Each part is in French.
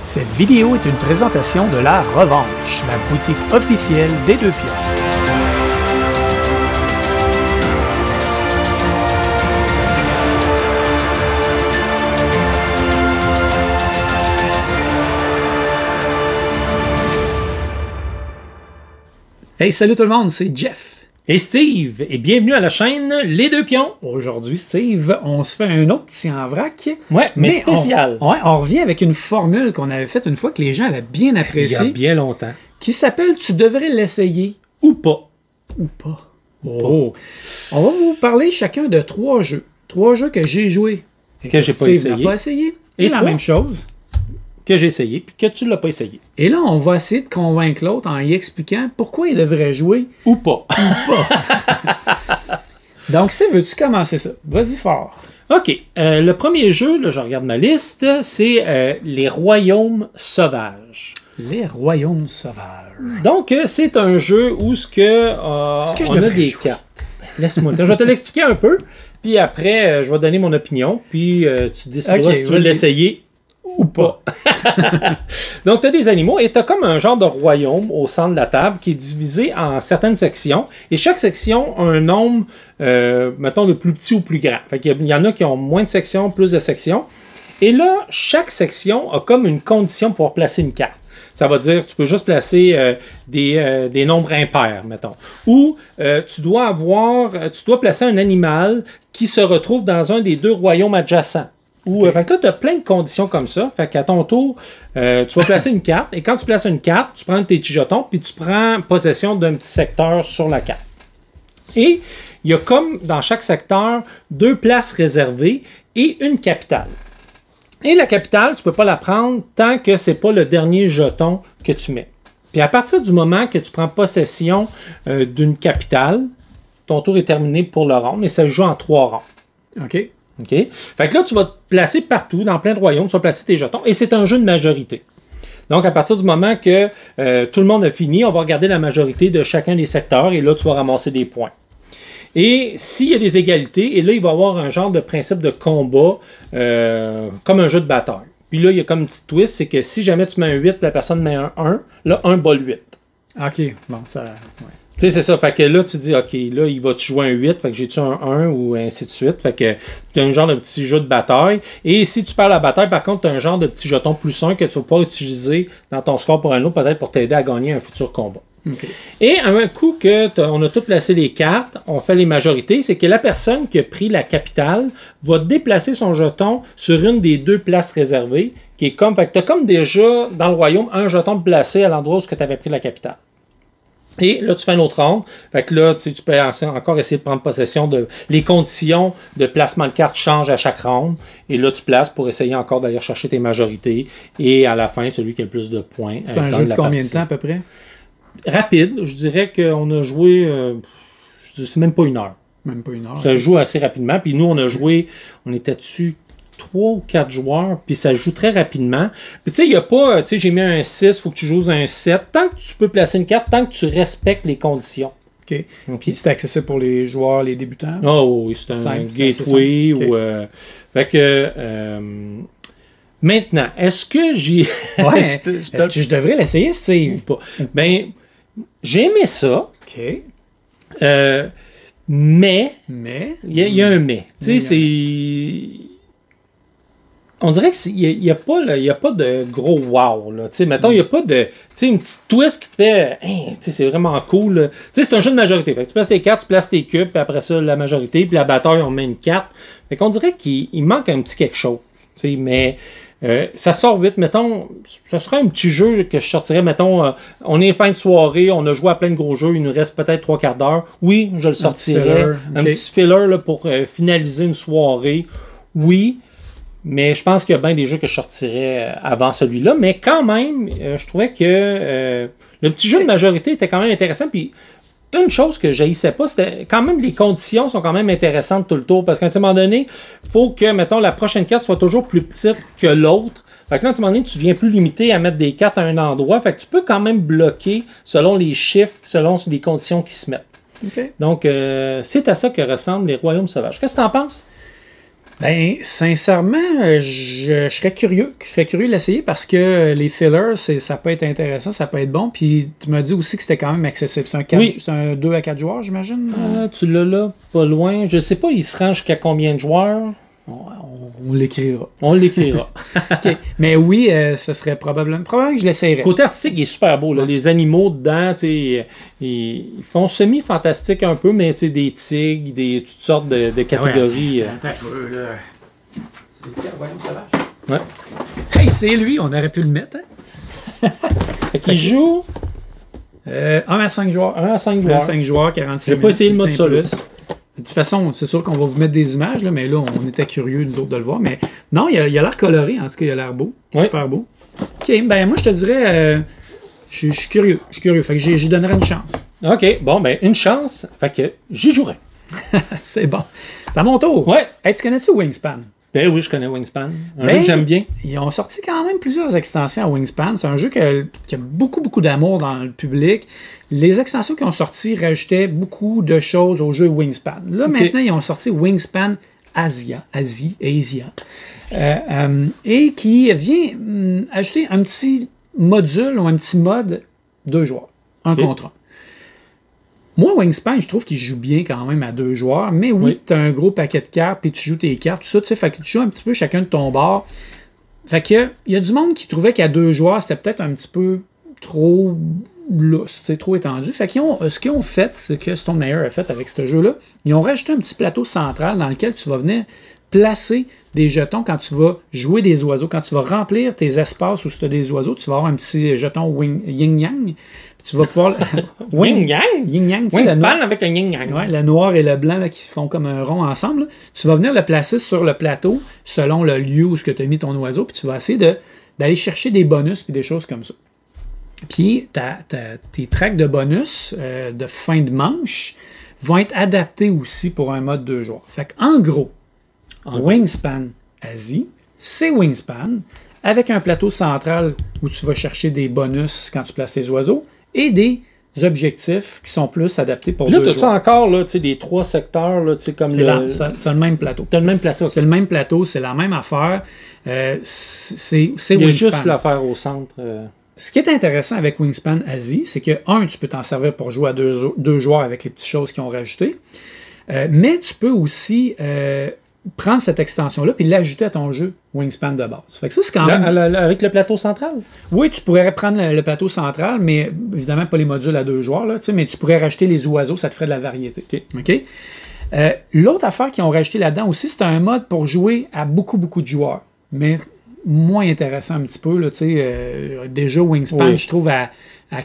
Cette vidéo est une présentation de La Revanche, la boutique officielle des Deux Pions. Hey, salut tout le monde, c'est Jeff. Et Steve, et bienvenue à la chaîne Les Deux Pions. Aujourd'hui, Steve, on se fait un autre petit en vrac. Ouais, mais spécial. On revient avec une formule qu'on avait faite une fois que les gens avaient bien appréciée. Il y a bien longtemps. Qui s'appelle « Tu devrais l'essayer ou pas. » Ou pas. Oh. On va vous parler chacun de 3 jeux. 3 jeux que j'ai joués. Que j'ai pas essayé. Pas essayé. Et la même chose. Que j'ai essayé, puis que tu l'as pas essayé. Et là, on va essayer de convaincre l'autre en y expliquant pourquoi il devrait jouer. Ou pas. Donc, veux-tu commencer ça? Vas-y fort. OK. Le premier jeu, là, je regarde ma liste, c'est Les Royaumes Sauvages. Les Royaumes Sauvages. Donc, c'est un jeu où on a des cartes. Laisse-moi le temps. Je vais te l'expliquer un peu, puis après, je vais donner mon opinion, puis tu décideras si tu veux l'essayer ou pas. Donc, tu as des animaux et tu as comme un genre de royaume au centre de la table qui est divisé en certaines sections. Et chaque section a un nombre, mettons, de plus petit ou plus grand. Fait qu'il y en a qui ont moins de sections, plus de sections. Et là, chaque section a comme une condition pour pouvoir placer une carte. Ça va dire, tu peux juste placer des nombres impairs, mettons. Ou tu dois placer un animal qui se retrouve dans un des 2 royaumes adjacents. Fait que là, tu as plein de conditions comme ça. Fait qu'à ton tour, tu vas placer une carte. Et quand tu places une carte, tu prends tes petits jetons, puis tu prends possession d'un petit secteur sur la carte. Et il y a comme dans chaque secteur 2 places réservées et une capitale. Et la capitale, tu ne peux pas la prendre tant que ce n'est pas le dernier jeton que tu mets. Puis à partir du moment que tu prends possession d'une capitale, ton tour est terminé pour le round, mais ça se joue en 3 rounds. OK. OK? Fait que là, tu vas te placer partout, dans plein de royaumes, tu vas placer tes jetons, et c'est un jeu de majorité. Donc, à partir du moment que tout le monde a fini, on va regarder la majorité de chacun des secteurs, et là, tu vas ramasser des points. Et s'il y a des égalités, et là, il va y avoir un genre de principe de combat, comme un jeu de bataille. Puis là, il y a comme une petite twist, c'est que si jamais tu mets un 8, puis la personne met un 1, là, 1 bat le 8. OK, bon, ça... Ouais. Tu sais, c'est ça. Fait que là, tu dis, OK, là, il va-tu jouer un 8? Fait que j'ai-tu un 1 ou ainsi de suite? Fait que tu as un genre de petit jeu de bataille. Et si tu perds la bataille, par contre, tu as un genre de petit jeton plus 1 que tu vas pouvoir utiliser dans ton score pour un autre, peut-être pour t'aider à gagner un futur combat. Okay. Et à un coup on a tout placé les cartes, on fait les majorités, c'est que la personne qui a pris la capitale va déplacer son jeton sur une des 2 places réservées, qui est comme, fait que tu as comme déjà dans le royaume un jeton placé à l'endroit où tu avais pris la capitale. Et là, tu fais un autre round. Fait que là, tu peux encore essayer de prendre possession de... Les conditions de placement de cartes changent à chaque round. Et là, tu places pour essayer encore d'aller chercher tes majorités. Et à la fin, celui qui a le plus de points. C'est un jeu de combien de temps à peu près? Rapide. Je dirais qu'on a joué... c'est même pas 1 heure. Même pas 1 heure. Ça joue assez rapidement. Puis nous, on a joué... On était dessus 3 ou 4 joueurs, puis ça joue très rapidement. Puis tu sais, il n'y a pas, tu sais, j'ai mis un 6, il faut que tu joues un 7. Tant que tu peux placer une carte, tant que tu respectes les conditions. OK. Puis c'est accessible pour les joueurs, les débutants? Oh oui, c'est un gateway. Okay. Ou, fait que... maintenant, est-ce que j'ai... Ouais, est-ce que je devrais l'essayer, Steve? Ben, j'ai aimé ça. OK. Mais... Il y a un mais. Tu sais, c'est... On dirait qu'il n'y a pas de gros wow. Là. Mettons, il n'y a pas de une petite twist qui te fait hey, c'est vraiment cool. C'est un jeu de majorité. Fait que tu places tes cartes, tu places tes cubes, puis après ça, la majorité, puis la bataille, on met une carte. Fait qu'on dirait qu'il manque un petit quelque chose. Mais ça sort vite. Mettons, ce serait un petit jeu que je sortirais. Mettons, on est fin de soirée, on a joué à plein de gros jeux, il nous reste peut-être 3/4 d'heure. Oui, je le sortirais. Un petit filler là, pour finaliser une soirée. Oui. Mais je pense qu'il y a bien des jeux que je sortirais avant celui-là. Mais quand même, je trouvais que le petit jeu de majorité était quand même intéressant. Puis une chose que je n'haïssais pas, c'était quand même les conditions sont quand même intéressantes tout le tour. Parce qu'à un moment donné, il faut que, mettons, la prochaine carte soit toujours plus petite que l'autre. Fait que là, à un moment donné, tu deviens plus limité à mettre des cartes à un endroit. Fait que tu peux quand même bloquer selon les chiffres, selon les conditions qui se mettent. Okay. Donc, c'est à ça que ressemblent les Royaumes Sauvages. Qu'est-ce que tu en penses? Ben, sincèrement, je serais curieux. Je serais curieux de l'essayer parce que les fillers, ça peut être intéressant, ça peut être bon. Puis tu m'as dit aussi que c'était quand même accessible. C'est un 2 à 4 joueurs, j'imagine? Tu l'as là, pas loin. Je sais pas, il se rend jusqu'à combien de joueurs? On l'écrira. On l'écrira. Okay. Mais oui, ce serait probablement que je l'essayerais. Côté artistique, il est super beau. Là. Les animaux dedans, ils font semi-fantastique un peu, mais des tigres, toutes sortes de catégories. Attends, c'est le royaume sauvage. Ouais. Hey, c'est lui, on aurait pu le mettre. Hein? Il joue 1 à 5 joueurs. 1 à 5 joueurs. 1 à 5 joueurs, 45 minutes. J'ai pas essayé le mode solo. De toute façon, c'est sûr qu'on va vous mettre des images, là, mais là, on était curieux, nous autres, de le voir. Mais non, il a l'air coloré, en tout cas, il a l'air beau. Oui. Super beau. OK, ben moi, je te dirais, je suis curieux. Fait que j'y donnerais une chance. OK, bon, ben une chance. Fait que j'y jouerai. C'est bon. C'est à mon tour. Ouais. Hey, tu connais-tu Wingspan? Ben oui, je connais Wingspan. Un jeu que j'aime bien. Ils ont sorti quand même plusieurs extensions à Wingspan. C'est un jeu qui a beaucoup d'amour dans le public. Les extensions qui ont sorti rajoutaient beaucoup de choses au jeu Wingspan. Là, maintenant, ils ont sorti Wingspan Asia. Et qui vient ajouter un petit module ou un petit mode 2 joueurs. Un contre un. Moi, Wingspan, je trouve qu'il joue bien quand même à 2 joueurs, mais oui, tu as un gros paquet de cartes, puis tu joues tes cartes, tout ça, tu sais, fait que tu joues un petit peu chacun de ton bord. Fait que, il y a du monde qui trouvait qu'à 2 joueurs, c'était peut-être un petit peu trop lousse, trop étendu. Fait qu'ils ce qu'ils ont fait, ce que Stonemaier a fait avec ce jeu-là, ils ont rajouté un petit plateau central dans lequel tu vas venir placer des jetons quand tu vas jouer des oiseaux. Quand tu vas remplir tes espaces où tu as des oiseaux, tu vas avoir un petit jeton yin-yang. Tu vas pouvoir. Yin-yang? Yin-yang. Wingspan avec un yin-yang. Ouais, le noir et le blanc là, qui font comme un rond ensemble. Là. Tu vas venir le placer sur le plateau selon le lieu où tu as mis ton oiseau, puis tu vas essayer d'aller chercher des bonus et des choses comme ça. Puis tes tracks de bonus de fin de manche vont être adaptés aussi pour un mode 2 joueurs. Fait qu'en gros, Wingspan Asie, c'est Wingspan avec un plateau central où tu vas chercher des bonus quand tu places tes oiseaux et des objectifs qui sont plus adaptés pour 2 joueurs. Là, tu as encore là, les 3 secteurs, là, comme c'est le même plateau. Tu as le même plateau. C'est le même plateau, c'est la même affaire. C'est Il y a juste l'affaire au centre. Ce qui est intéressant avec Wingspan Asie, c'est que, tu peux t'en servir pour jouer à 2 joueurs avec les petites choses qu'ils ont rajoutées. Mais tu peux aussi prendre cette extension-là et l'ajouter à ton jeu Wingspan de base. Fait que ça, c'est quand même... Avec le plateau central? Oui, tu pourrais prendre le plateau central, mais évidemment pas les modules à 2 joueurs, là, mais tu pourrais rajouter les oiseaux, ça te ferait de la variété. OK? L'autre affaire qu'ils ont rajouté là-dedans aussi, c'est un mode pour jouer à beaucoup de joueurs. Mais moins intéressant un petit peu. Là, déjà, Wingspan, je trouve, à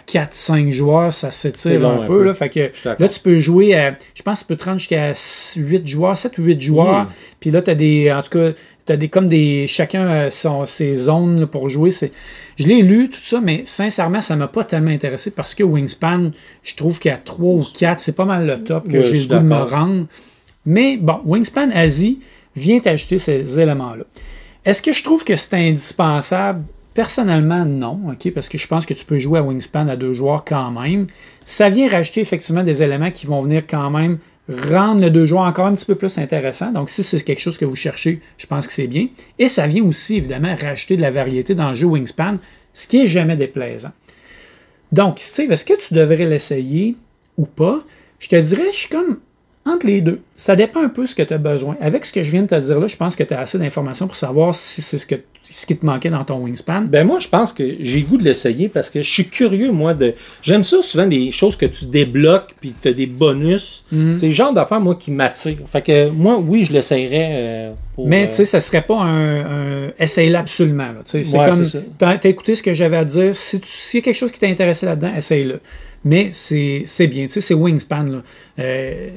4-5 joueurs, ça s'étire un peu. Là, fait que, là, tu peux jouer à... Je pense que tu peux te rendre jusqu'à 8 joueurs, 7 ou 8 joueurs. Puis là, tu as des... En tout cas, tu as comme des... Chacun ses zones là, pour jouer. Je l'ai lu, tout ça, mais sincèrement, ça ne m'a pas tellement intéressé parce que Wingspan, je trouve qu'à 3 ou 4, c'est pas mal le top que j'ai le goût de me rendre. Mais bon, Wingspan Asie vient t'ajouter ces éléments-là. Est-ce que je trouve que c'est indispensable? Personnellement, non, okay, parce que je pense que tu peux jouer à Wingspan à 2 joueurs quand même. Ça vient rajouter effectivement des éléments qui vont venir quand même rendre le 2 joueurs encore un petit peu plus intéressant. Donc, si c'est quelque chose que vous cherchez, je pense que c'est bien. Et ça vient aussi, évidemment, rajouter de la variété dans le jeu Wingspan, ce qui n'est jamais déplaisant. Donc, Steve, est-ce que tu devrais l'essayer ou pas? Je te dirais, je suis comme entre les deux. Ça dépend un peu de ce que tu as besoin. Avec ce que je viens de te dire là, je pense que tu as assez d'informations pour savoir si c'est ce qui te manquait dans ton Wingspan. Ben moi, je pense que j'ai le goût de l'essayer parce que je suis curieux, moi, J'aime ça souvent des choses que tu débloques puis tu as des bonus. C'est le genre d'affaires, moi, qui m'attire. Fait que moi, oui, je l'essayerais. Mais tu sais, ça serait pas un essaye-le absolument. C'est comme, tu as écouté ce que j'avais à dire. S'il y a quelque chose qui t'a intéressé là-dedans, essaye-le. Mais c'est bien, tu sais, c'est Wingspan, là.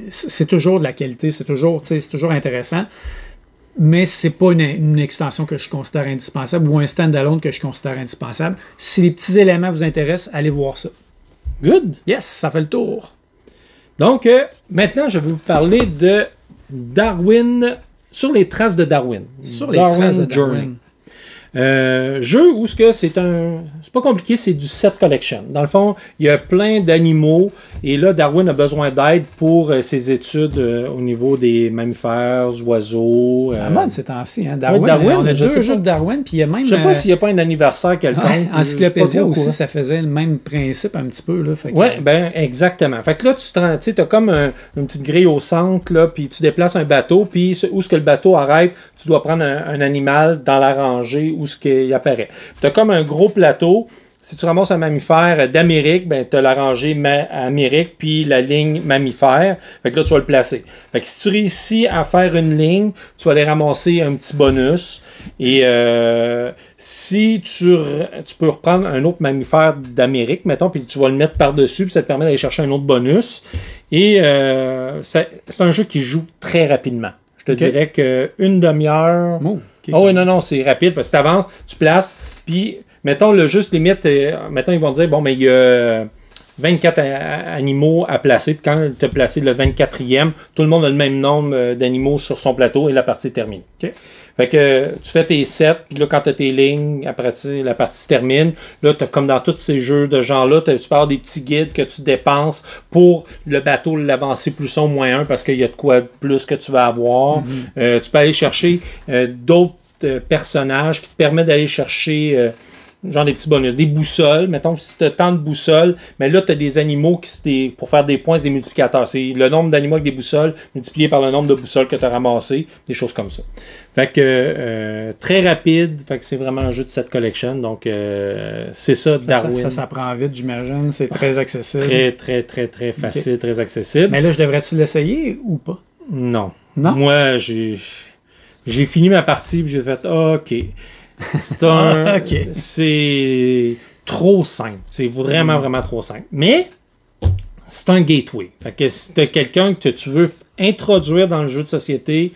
C'est toujours de la qualité, c'est toujours intéressant, mais c'est pas une extension que je considère indispensable ou un stand-alone que je considère indispensable. Si les petits éléments vous intéressent, allez voir ça. Good! Yes, ça fait le tour. Donc, maintenant, je vais vous parler de Darwin, sur les traces de Darwin. Sur les traces de Darwin. Jeu où c'est pas compliqué, c'est du set collection. Dans le fond, il y a plein d'animaux et là, Darwin a besoin d'aide pour ses études au niveau des mammifères, oiseaux. À mode ces temps-ci, hein? Darwin, on a deux jeux de Darwin, puis il y a même... Je sais pas s'il n'y a pas un anniversaire quelconque. Encyclopédia aussi, ça faisait le même principe un petit peu. Là, oui, ben exactement. Fait que là, tu as comme une petite grille au centre, là, puis tu déplaces un bateau, puis où est-ce que le bateau arrête, tu dois prendre un animal dans la rangée où ce qu'il apparaît. Tu as comme un gros plateau. Si tu ramasses un mammifère d'Amérique, ben, tu as la rangée Amérique puis la ligne mammifère. Fait que là, tu vas le placer. Fait que si tu réussis à faire une ligne, tu vas aller ramasser un petit bonus. Et si tu peux reprendre un autre mammifère d'Amérique, mettons, puis tu vas le mettre par-dessus, puis ça te permet d'aller chercher un autre bonus. Et c'est un jeu qui joue très rapidement. Je te dirais qu'une demi-heure... oui, non, c'est rapide, parce que tu avances, tu places, puis... Mettons, le juste limite, mettons, ils vont dire, bon, mais il y a 24 animaux à placer, puis quand tu as placé le 24e, tout le monde a le même nombre d'animaux sur son plateau et la partie est terminée. Okay. Fait que tu fais tes sets, puis là, quand tu as tes lignes, après la partie se termine, là, tu as comme dans tous ces jeux de genre-là, tu peux avoir des petits guides que tu dépenses pour le bateau l'avancer plus ou moins 1 parce qu'il y a de quoi de plus que tu vas avoir. Tu peux aller chercher d'autres personnages qui te permettent d'aller chercher... genre des petits bonus, des boussoles, mettons, si tu as tant de boussoles, mais là, tu as des animaux pour faire des points, c'est des multiplicateurs. C'est le nombre d'animaux avec des boussoles multiplié par le nombre de boussoles que tu as ramassées, des choses comme ça. Fait que, très rapide, fait que c'est vraiment un jeu de set collection, donc c'est ça, Darwin. Ça prend vite, j'imagine, c'est très accessible. Très, très, très, très facile, très accessible. Mais là, je devrais-tu l'essayer ou pas? Non. Moi, j'ai fini ma partie, puis j'ai fait, OK. C'est trop simple. C'est vraiment, vraiment trop simple. Mais c'est un gateway. Fait que si tu as quelqu'un que tu veux introduire dans le jeu de société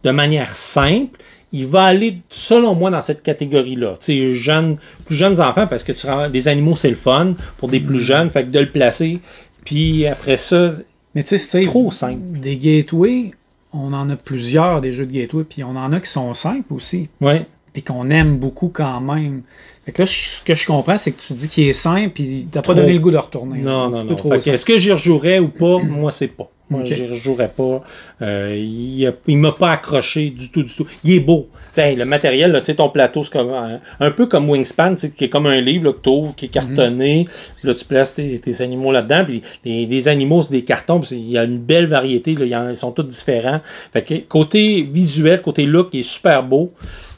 de manière simple, il va aller, selon moi, dans cette catégorie-là. Tu sais, plus jeunes enfants, parce que des animaux, c'est le fun pour des plus jeunes. Fait que de le placer, puis après ça, mais tu sais, c'est trop simple. Des gateways, on en a plusieurs, des jeux de gateway, puis on en a qui sont simples aussi. Oui. Puis qu'on aime beaucoup quand même. Fait que là, ce que je comprends, c'est que tu dis qu'il est simple, puis t'as pas donné le goût de retourner. Non. Est-ce que j'y rejouerais ou pas? Moi, c'est pas. Moi, j'y rejouerais pas. Il m'a pas accroché du tout. Il est beau. T'sais, le matériel, là, ton plateau, c'est comme un peu comme Wingspan, qui est comme un livre là, que tu ouvres, qui est cartonné. Là, tu places tes animaux là-dedans. Puis les animaux, c'est des cartons. Il y a une belle variété. Là, ils sont tous différents. Fait que, côté visuel, côté look, il est super beau.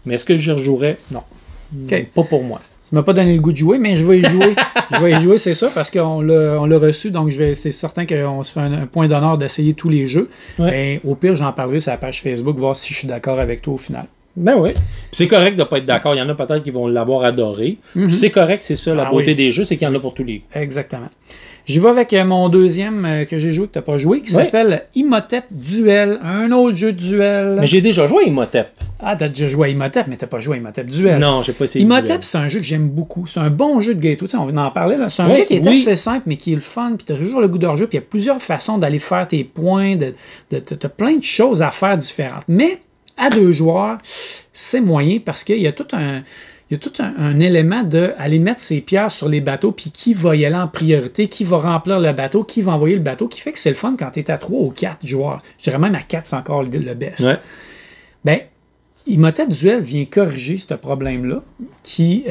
Mais est-ce que j'y rejouerais? Non. Pas pour moi. Ça m'a pas donné le goût de jouer, mais je vais y jouer. Je vais y jouer, c'est ça, parce qu'on l'a reçu, donc c'est certain qu'on se fait un point d'honneur d'essayer tous les jeux. Ouais. Mais au pire, j'en parlerai sur la page Facebook, voir si je suis d'accord avec toi au final. Ben oui. C'est correct de ne pas être d'accord. Il y en a peut-être qui vont l'avoir adoré. C'est correct, c'est ça, la beauté des jeux, c'est qu'il y en a pour tous les goûts. Exactement. J'y vais avec mon deuxième que j'ai joué, que tu n'as pas joué, qui s'appelle Imhotep Duel. Un autre jeu de duel. Mais j'ai déjà joué à Imhotep. Ah, tu as déjà joué à Imhotep, mais tu n'as pas joué à Imhotep Duel. Non, j'ai pas essayé Imhotep, c'est un jeu que j'aime beaucoup. C'est un bon jeu de gateway. Tu sais, on vient d'en parler. C'est un jeu qui est assez simple, mais qui est le fun. Puis tu as toujours le goût de rejeu. Puis il y a plusieurs façons d'aller faire tes points. Tu as plein de choses à faire différentes. Mais à 2 joueurs, c'est moyen parce qu'il y a tout un... Il y a tout un élément d'aller mettre ses pierres sur les bateaux, puis qui va y aller en priorité, qui va remplir le bateau, qui va envoyer le bateau, qui fait que c'est le fun quand tu es à 3 ou 4 joueurs. Je dirais même à 4, c'est encore le best. Ouais. Ben, Imhotep Duel vient corriger ce problème-là, qui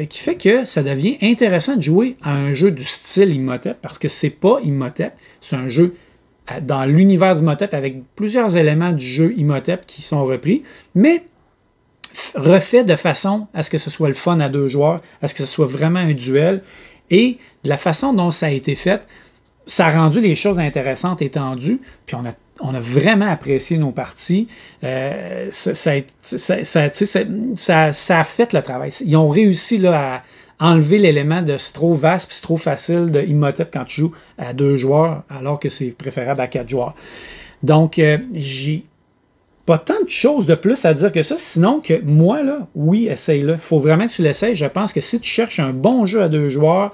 fait que ça devient intéressant de jouer à un jeu du style Imhotep, parce que c'est pas Imhotep, c'est un jeu dans l'univers d'Imhotep avec plusieurs éléments du jeu Imhotep qui sont repris, mais refait de façon à ce que ce soit le fun à 2 joueurs, à ce que ce soit vraiment un duel. Et de la façon dont ça a été fait, ça a rendu les choses intéressantes et tendues. Puis on a vraiment apprécié nos parties. Ça a fait le travail. Ils ont réussi là, à enlever l'élément de c'est trop vaste et c'est trop facile de Imhotep quand tu joues à 2 joueurs, alors que c'est préférable à 4 joueurs. Donc, j'ai pas tant de choses de plus à dire que ça, sinon que moi, là, oui, essaye-le. Il faut vraiment que tu l'essayes. Je pense que si tu cherches un bon jeu à 2 joueurs,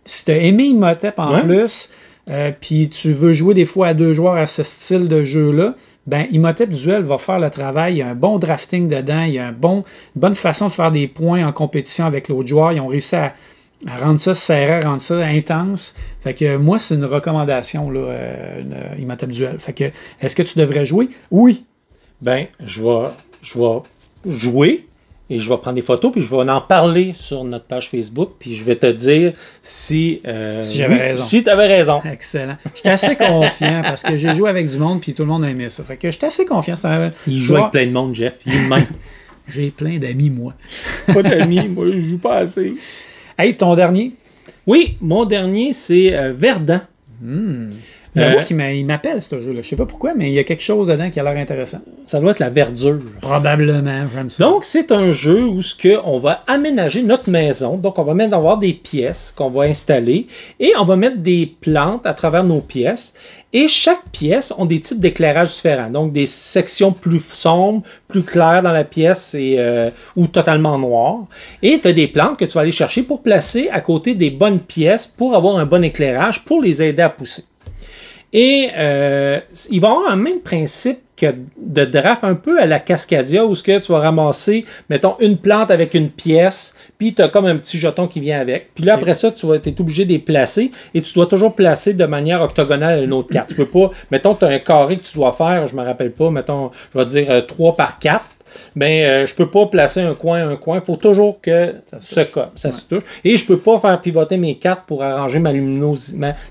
si tu as aimé Imhotep en plus, puis tu veux jouer des fois à 2 joueurs à ce style de jeu-là, ben Imhotep Duel va faire le travail. Il y a un bon drafting dedans, il y a une bonne façon de faire des points en compétition avec l'autre joueur. Ils ont réussi à rendre ça serré, à rendre ça intense. Fait que moi, c'est une recommandation, là, Imhotep Duel. Fait que, est-ce que tu devrais jouer? Oui. Ben, je vais jouer. Et je vais prendre des photos, puis je vais en parler sur notre page Facebook, puis je vais te dire si j'avais raison. Si tu avais raison. Excellent. Je suis assez confiant parce que j'ai joué avec du monde, puis tout le monde a aimé ça. Fait que je suis assez confiant. Il joue avec plein de monde, Jeff. Il est de même. J'ai plein d'amis, moi. Pas d'amis, moi, je joue pas assez. Hey, ton dernier? Oui, mon dernier, c'est Verdun. J'avoue qu'il m'appelle, ce jeu-là. Je sais pas pourquoi, mais il y a quelque chose dedans qui a l'air intéressant. Ça doit être la verdure. Probablement, j'aime ça. Donc, c'est un jeu où on va aménager notre maison. Donc, on va mettre avoir des pièces qu'on va installer et on va mettre des plantes à travers nos pièces. Et chaque pièce a des types d'éclairage différents. Donc, des sections plus sombres, plus claires dans la pièce ou totalement noires. Et tu as des plantes que tu vas aller chercher pour placer à côté des bonnes pièces pour avoir un bon éclairage pour les aider à pousser. Et il va y avoir un même principe que de draft un peu à la Cascadia où tu vas ramasser, mettons, une plante avec une pièce, puis tu as comme un petit jeton qui vient avec. Puis là, après ça, tu es obligé de les placer et tu dois toujours placer de manière octogonale à une autre carte. Tu peux pas, mettons, tu as un carré que tu dois faire, je me rappelle pas, mettons, je vais dire 3 par 4. Ben, je peux pas placer un coin. Il faut toujours que ça se touche. Et je peux pas faire pivoter mes cartes pour arranger ma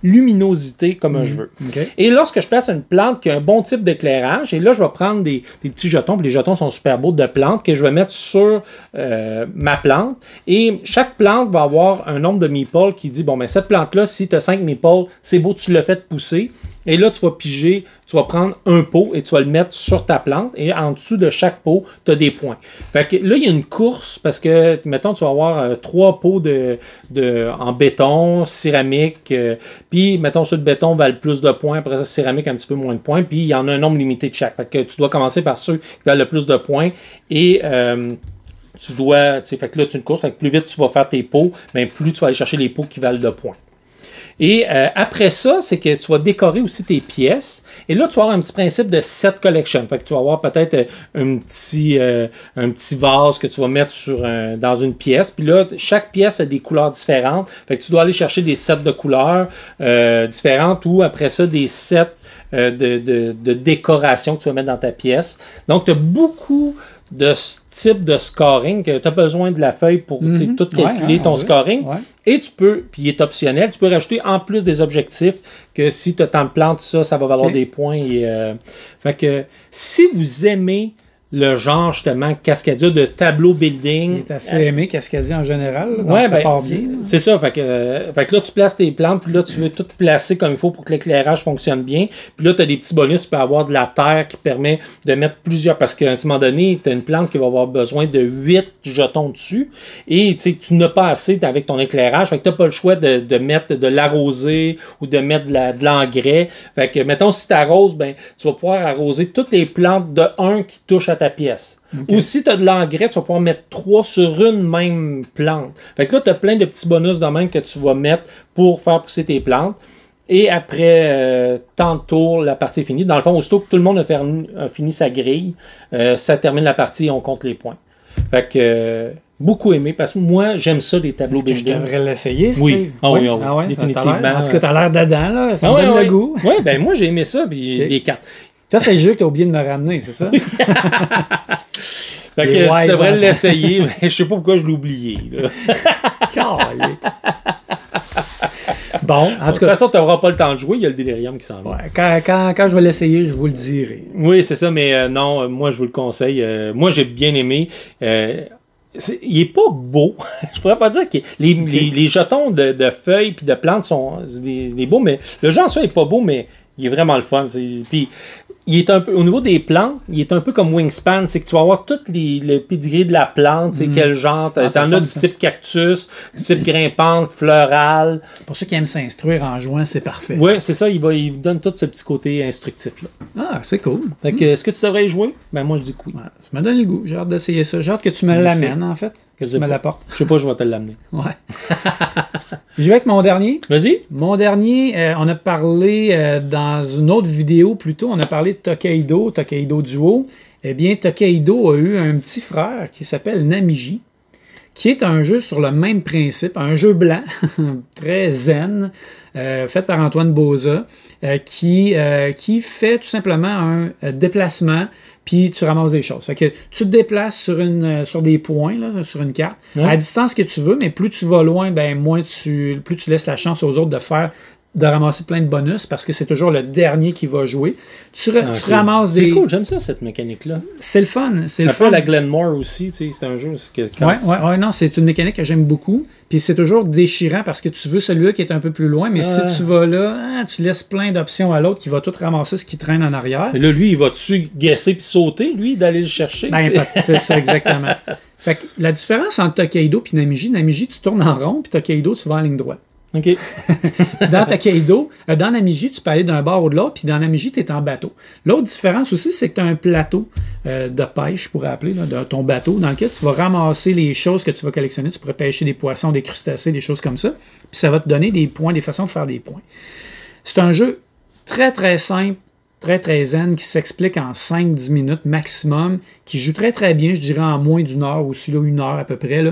luminosité comme je veux. Okay. Et lorsque je place une plante qui a un bon type d'éclairage, et là, je vais prendre des petits jetons, puis les jetons sont super beaux de plantes que je vais mettre sur ma plante. Et chaque plante va avoir un nombre de meeples qui dit, bon, ben cette plante-là, si tu as 5 meeples, c'est beau, tu l'as fait pousser. Et là, tu vas piger, tu vas prendre un pot et tu vas le mettre sur ta plante. Et en dessous de chaque pot, tu as des points. Fait que là, il y a une course parce que, mettons, tu vas avoir 3 pots en béton, céramique. Puis, mettons, ceux de béton valent plus de points. Après ça, céramique, un petit peu moins de points. Puis, il y en a un nombre limité de chaque. Fait que tu dois commencer par ceux qui valent le plus de points. Et tu dois, tu sais, fait que là, tu as une course. Fait que plus vite tu vas faire tes pots, bien, plus tu vas aller chercher les pots qui valent de points. Et après ça, c'est que tu vas décorer aussi tes pièces. Et là, tu vas avoir un petit principe de set collection. Fait que tu vas avoir peut-être un petit vase que tu vas mettre dans une pièce. Puis là, chaque pièce a des couleurs différentes. Fait que tu dois aller chercher des sets de couleurs différentes ou après ça, des sets de décoration que tu vas mettre dans ta pièce. Donc, tu as beaucoup de ce type de scoring que tu as besoin de la feuille pour tout calculer ton scoring. Ouais. Et tu peux, puis il est optionnel, tu peux rajouter en plus des objectifs que si tu as tant de plantes, ça va valoir des points. Fait que si vous aimez le genre, justement, Cascadia de tableau building. Il est assez aimé, Cascadia en général. Oui, c'est ça. Fait que là, tu places tes plantes, puis là, tu veux tout placer comme il faut pour que l'éclairage fonctionne bien. Puis là, tu as des petits bonus. Tu peux avoir de la terre qui permet de mettre plusieurs. Parce qu'à un moment donné, tu as une plante qui va avoir besoin de 8 jetons dessus. Et tu n'as pas assez avec ton éclairage. Fait que tu n'as pas le choix de mettre de l'arroser ou de mettre de l'engrais. Fait que, mettons, si tu arroses, ben, tu vas pouvoir arroser toutes les plantes de 1 qui touchent à ta pièce. Okay. Ou si tu as de l'engrais, tu vas pouvoir mettre 3 sur une même plante. Fait que là, tu as plein de petits bonus de même que tu vas mettre pour faire pousser tes plantes. Et après tant de tours, la partie est finie. Dans le fond, aussitôt que tout le monde a fini sa grille, ça termine la partie et on compte les points. Fait que beaucoup aimé parce que moi, j'aime ça, les tableaux building. Je devrais l'essayer, oui. Oui, définitivement. En tout cas, tu as l'air dedans, là. Ça me donne le goût. Oui, ben moi, j'ai aimé ça, puis les cartes. Ça, c'est le jeu que tu as oublié de me ramener, c'est ça? Fait que tu devrais l'essayer, mais je sais pas pourquoi je l'ai oublié. Bon, en tout cas. De toute façon, tu n'auras pas le temps de jouer, il y a le Delirium qui s'en va. Ouais, quand je vais l'essayer, je vous le dirai. Oui, c'est ça, mais non, moi, je vous le conseille. Moi, j'ai bien aimé. Il est pas beau. Je pourrais pas dire que les jetons de feuilles et de plantes sont des beaux, mais le jeu en soi est pas beau, mais il est vraiment le fun. Puis, il est un peu, au niveau des plantes, il est un peu comme Wingspan, c'est que tu vas avoir tout le pedigree de la plante, quel genre, t'en as du type cactus, du type grimpante, floral. Pour ceux qui aiment s'instruire en jouant, c'est parfait. Oui, c'est ça, il donne tout ce petit côté instructif-là. Ah, c'est cool. Fait que, est-ce que tu devrais y jouer? Ben moi, je dis que oui. Ouais, ça me donne le goût, j'ai hâte d'essayer ça. J'ai hâte que tu me l'amènes, en fait. Que tu me l'apportes. Je sais pas, je vais te l'amener. Ouais. Je vais avec mon dernier. Vas-y. Mon dernier, on a parlé dans une autre vidéo plutôt, on a parlé de Tokaido Duo. Eh bien, Tokaido a eu un petit frère qui s'appelle Namiji, qui est un jeu sur le même principe, un jeu blanc, très zen, fait par Antoine Boza, qui fait tout simplement un déplacement, puis tu ramasses des choses. Fait que tu te déplaces sur des points, là, sur une carte, à la distance que tu veux, mais plus tu vas loin, ben plus tu laisses la chance aux autres de ramasser plein de bonus, parce que c'est toujours le dernier qui va jouer. Tu ramasses des... C'est cool, j'aime ça, cette mécanique-là. C'est le fun. C'est le fun. Un peu la Glenmore aussi, tu sais, c'est un jeu... non, c'est une mécanique que j'aime beaucoup. Puis c'est toujours déchirant parce que tu veux celui-là qui est un peu plus loin, mais si tu vas là, tu laisses plein d'options à l'autre qui va tout ramasser ce qui traîne en arrière. Et là, lui, il va-tu guesser puis sauter, lui, d'aller le chercher? Ben, c'est ça, exactement. Fait que la différence entre Tokaido et Namiji, tu tournes en rond, puis Tokaido, tu vas en ligne droite. OK. Dans Tokaido, dans Namiji, tu peux aller d'un bord ou de l'autre, puis dans Namiji, tu es en bateau. L'autre différence aussi, c'est que tu as un plateau de pêche, je pourrais appeler, là, de ton bateau, dans lequel tu vas ramasser les choses que tu vas collectionner. Tu pourrais pêcher des poissons, des crustacés, des choses comme ça. Puis ça va te donner des points, des façons de faire des points. C'est un jeu très, très simple, très, très zen, qui s'explique en 5-10 minutes maximum, qui joue très, très bien, je dirais en moins d'une heure, aussi là, 1 heure à peu près. Là.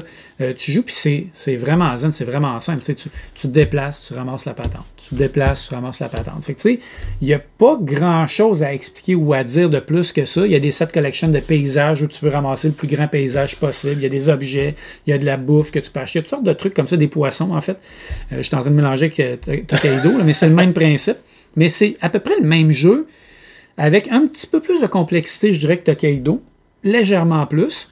Tu joues, puis c'est vraiment zen, c'est vraiment simple. Tu te déplaces, tu ramasses la patente. Tu te déplaces, tu ramasses la patente. Fait que tu sais, il n'y a pas grand-chose à expliquer ou à dire de plus que ça. Il y a des set collections de paysages où tu veux ramasser le plus grand paysage possible. Il y a des objets, il y a de la bouffe que tu peux acheter. Il y a toutes sortes de trucs comme ça, des poissons, en fait. Je suis en train de mélanger avec Tokaido, mais c'est le même principe. Mais c'est à peu près le même jeu, avec un petit peu plus de complexité, je dirais, que Tokaido, légèrement plus.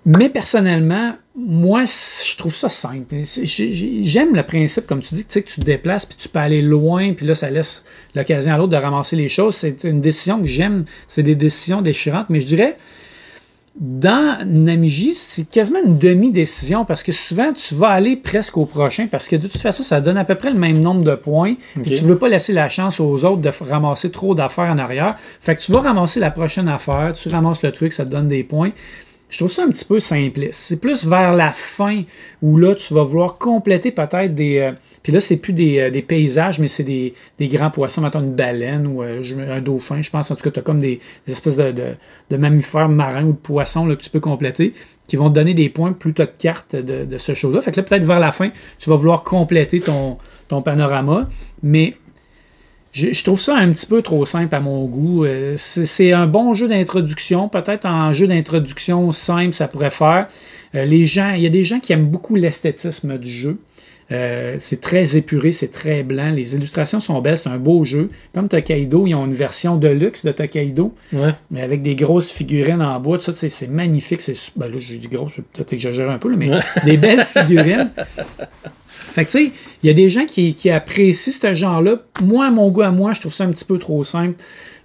Mais personnellement, moi, je trouve ça simple. J'aime le principe, comme tu dis, que tu te déplaces, puis tu peux aller loin, puis là, ça laisse l'occasion à l'autre de ramasser les choses. C'est une décision que j'aime. C'est des décisions déchirantes, mais je dirais... Dans Namiji, c'est quasiment une demi-décision parce que souvent, tu vas aller presque au prochain parce que de toute façon, ça donne à peu près le même nombre de points. Okay. Tu ne veux pas laisser la chance aux autres de ramasser trop d'affaires en arrière. Fait que tu vas ramasser la prochaine affaire, tu ramasses le truc, ça te donne des points. Je trouve ça un petit peu simpliste. C'est plus vers la fin où là, tu vas vouloir compléter peut-être des... puis là, c'est plus des paysages, mais c'est des grands poissons, mettons une baleine ou un dauphin, je pense. En tout cas, tu as comme des espèces de mammifères marins ou de poissons là, que tu peux compléter qui vont te donner des points plus tu as de cartes de ce chose-là. Fait que là, peut-être vers la fin, tu vas vouloir compléter ton panorama, mais... Je trouve ça un petit peu trop simple à mon goût. C'est un bon jeu d'introduction. Peut-être en jeu d'introduction simple, ça pourrait faire. Il y a des gens qui aiment beaucoup l'esthétisme du jeu. C'est très épuré, c'est très blanc. Les illustrations sont belles, c'est un beau jeu. Comme Tokaido, ils ont une version de luxe de Tokaido, mais avec des grosses figurines en bois. Tout ça, c'est magnifique. Ben là, j'ai dit gros, je vais peut-être exagérer un peu, là, mais des belles figurines. Fait que tu sais, il y a des gens qui apprécient ce genre-là. Moi, à mon goût, je trouve ça un petit peu trop simple.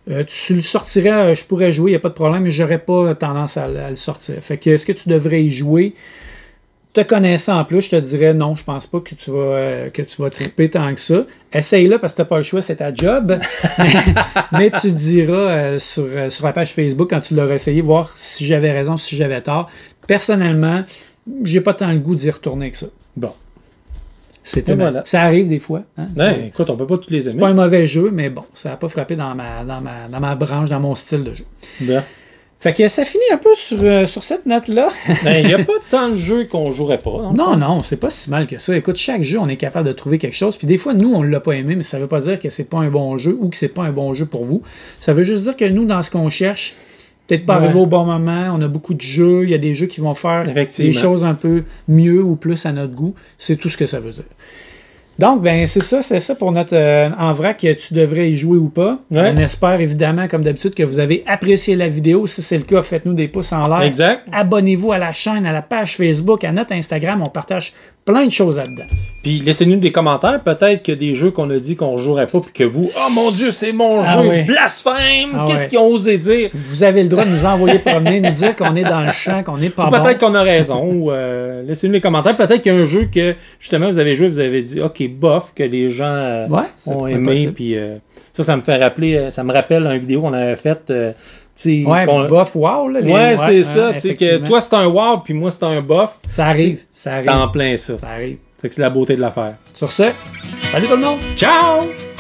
Tu le sortirais, je pourrais jouer, il n'y a pas de problème, mais je n'aurais pas tendance à le sortir. Fait que est-ce que tu devrais y jouer? Te connaissant en plus, je te dirais non, je pense pas que tu vas triper tant que ça. Essaye-le parce que tu n'as pas le choix, c'est ta job. Mais tu diras sur la page Facebook quand tu l'auras essayé, voir si j'avais raison, si j'avais tort. Personnellement, j'ai pas tant le goût d'y retourner que ça. Bon. Voilà. Ça arrive des fois. Hein? Ben, écoute, on peut pas tous les aimer. C'est pas un mauvais jeu, mais bon, ça n'a pas frappé dans ma branche, dans mon style de jeu. Ben. Fait que ça finit un peu sur cette note-là. Il n'y a pas tant de jeux qu'on jouerait pas. Non, c'est pas si mal que ça. Écoute, chaque jeu, on est capable de trouver quelque chose. Puis des fois, nous, on l'a pas aimé, mais ça veut pas dire que c'est pas un bon jeu ou que c'est pas un bon jeu pour vous. Ça veut juste dire que nous, dans ce qu'on cherche, peut-être pas arrivé au bon moment, on a beaucoup de jeux, il y a des jeux qui vont faire des choses un peu mieux ou plus à notre goût. C'est tout ce que ça veut dire. Donc, ben c'est ça pour notre en vrac, tu devrais y jouer ou pas. On espère évidemment, comme d'habitude, que vous avez apprécié la vidéo. Si c'est le cas, faites-nous des pouces en l'air. Exact. Abonnez-vous à la chaîne, à la page Facebook, à notre Instagram. On partage plein de choses là-dedans. Puis laissez-nous des commentaires. Peut-être qu'il y a des jeux qu'on a dit qu'on ne jouerait pas, puis que vous, oh mon Dieu, c'est mon jeu, blasphème! Qu'est-ce qu'ils ont osé dire? Vous avez le droit de nous envoyer promener, nous dire qu'on est dans le champ, qu'on n'est pas bon. Peut-être qu'on a raison. Ou laissez-nous les commentaires. Peut-être qu'il y a un jeu que, justement, vous avez joué, vous avez dit, OK, bof, que les gens ont aimé. Puis ça me fait rappeler, ça me rappelle une vidéo qu'on avait faite. Bof, wow. Là, c'est ça. Que toi, c'est un wow, puis moi, c'est un bof. Ça arrive. C'est en plein ça. Ça arrive. C'est la beauté de l'affaire. Sur ce, salut tout le monde! Ciao!